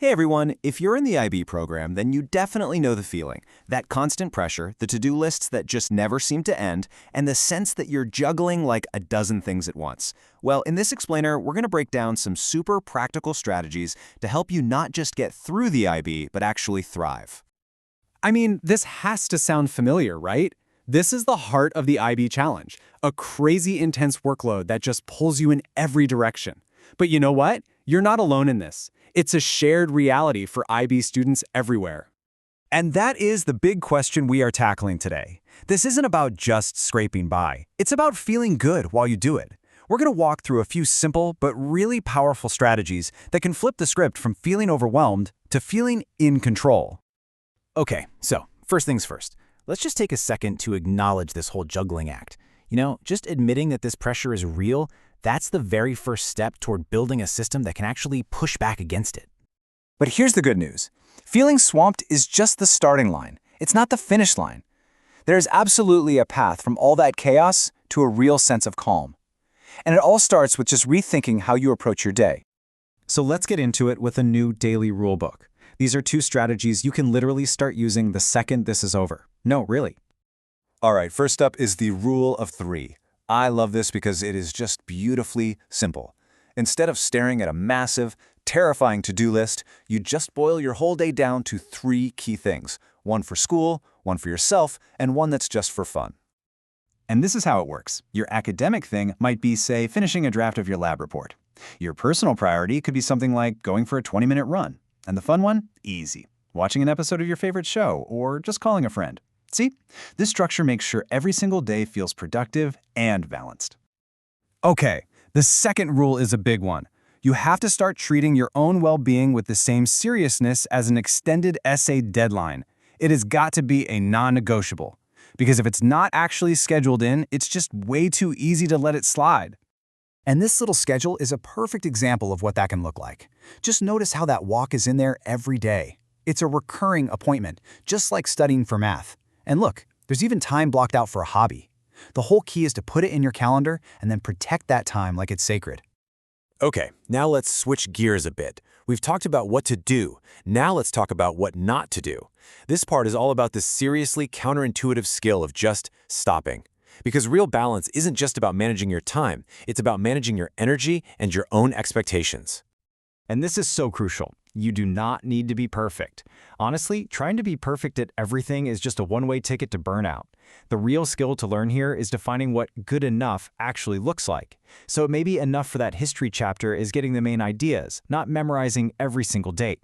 Hey everyone, if you're in the IB program, then you definitely know the feeling. That constant pressure, the to-do lists that just never seem to end, and the sense that you're juggling like a dozen things at once. Well, in this explainer, we're going to break down some super practical strategies to help you not just get through the IB, but actually thrive. I mean, this has to sound familiar, right? This is the heart of the IB challenge, a crazy intense workload that just pulls you in every direction. But you know what? You're not alone in this. It's a shared reality for IB students everywhere. And that is the big question we are tackling today. This isn't about just scraping by. It's about feeling good while you do it. We're going to walk through a few simple but really powerful strategies that can flip the script from feeling overwhelmed to feeling in control. Okay, so first things first. Let's just take a second to acknowledge this whole juggling act. Just admitting that this pressure is real, that's the very first step toward building a system that can actually push back against it. But here's the good news. Feeling swamped is just the starting line. It's not the finish line. There is absolutely a path from all that chaos to a real sense of calm. And it all starts with just rethinking how you approach your day. So let's get into it with a new daily rulebook. These are two strategies you can literally start using the second this is over. No, really. All right, first up is the rule of 3. I love this because it is just beautifully simple. Instead of staring at a massive, terrifying to-do list, you just boil your whole day down to 3 key things. One for school, one for yourself, and one that's just for fun. And this is how it works. Your academic thing might be, say, finishing a draft of your lab report. Your personal priority could be something like going for a 20-minute run. And the fun one? Easy. Watching an episode of your favorite show, or just calling a friend. See? This structure makes sure every single day feels productive and balanced. Okay, the second rule is a big one. You have to start treating your own well-being with the same seriousness as an extended essay deadline. It has got to be a non-negotiable. Because if it's not actually scheduled in, it's just way too easy to let it slide. And this little schedule is a perfect example of what that can look like. Just notice how that walk is in there every day. It's a recurring appointment, just like studying for math. And look, there's even time blocked out for a hobby. The whole key is to put it in your calendar and then protect that time like it's sacred. Okay, now let's switch gears a bit. We've talked about what to do. Now let's talk about what not to do. This part is all about the seriously counterintuitive skill of just stopping. Because real balance isn't just about managing your time, it's about managing your energy and your own expectations. And this is so crucial. You do not need to be perfect. Honestly, trying to be perfect at everything is just a one-way ticket to burnout. The real skill to learn here is defining what good enough actually looks like. So it may be enough for that history chapter is getting the main ideas, not memorizing every single date.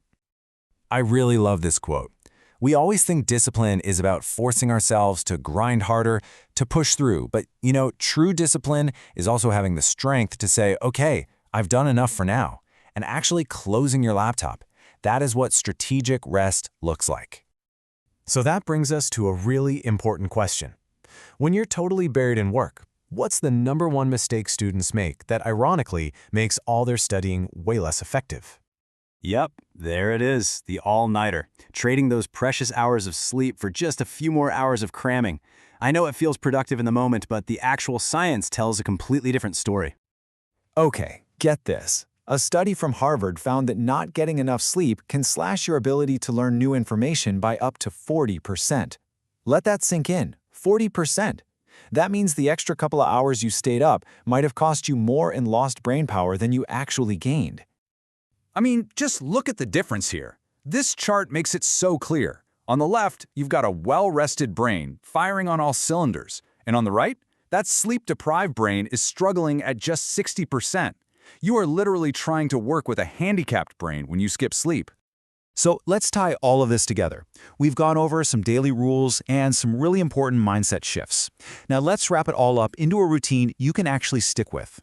I really love this quote. We always think discipline is about forcing ourselves to grind harder, to push through. But, true discipline is also having the strength to say, okay, I've done enough for now, and actually closing your laptop. That is what strategic rest looks like. So that brings us to a really important question. When you're totally buried in work, what's the #1 mistake students make that ironically makes all their studying way less effective? Yep, there it is, the all-nighter, trading those precious hours of sleep for just a few more hours of cramming. I know it feels productive in the moment, but the actual science tells a completely different story. Okay, get this. A study from Harvard found that not getting enough sleep can slash your ability to learn new information by up to 40%. Let that sink in. 40%. That means the extra couple of hours you stayed up might have cost you more in lost brain power than you actually gained. I mean, just look at the difference here. This chart makes it so clear. On the left, you've got a well-rested brain firing on all cylinders. And on the right, that sleep-deprived brain is struggling at just 60%. You are literally trying to work with a handicapped brain when you skip sleep. So let's tie all of this together. We've gone over some daily rules and some really important mindset shifts. Now let's wrap it all up into a routine you can actually stick with.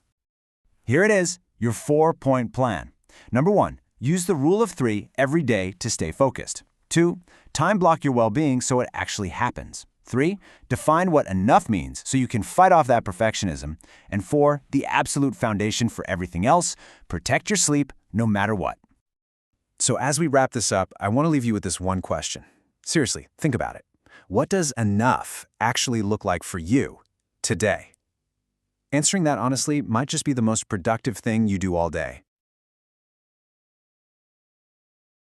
Here it is, your 4-point plan. Number 1, use the rule of 3 every day to stay focused. 2, time block your well-being so it actually happens. 3, define what enough means so you can fight off that perfectionism. And 4, the absolute foundation for everything else, protect your sleep no matter what. So as we wrap this up, I want to leave you with this one question. Seriously, think about it. What does enough actually look like for you today? Answering that honestly might just be the most productive thing you do all day.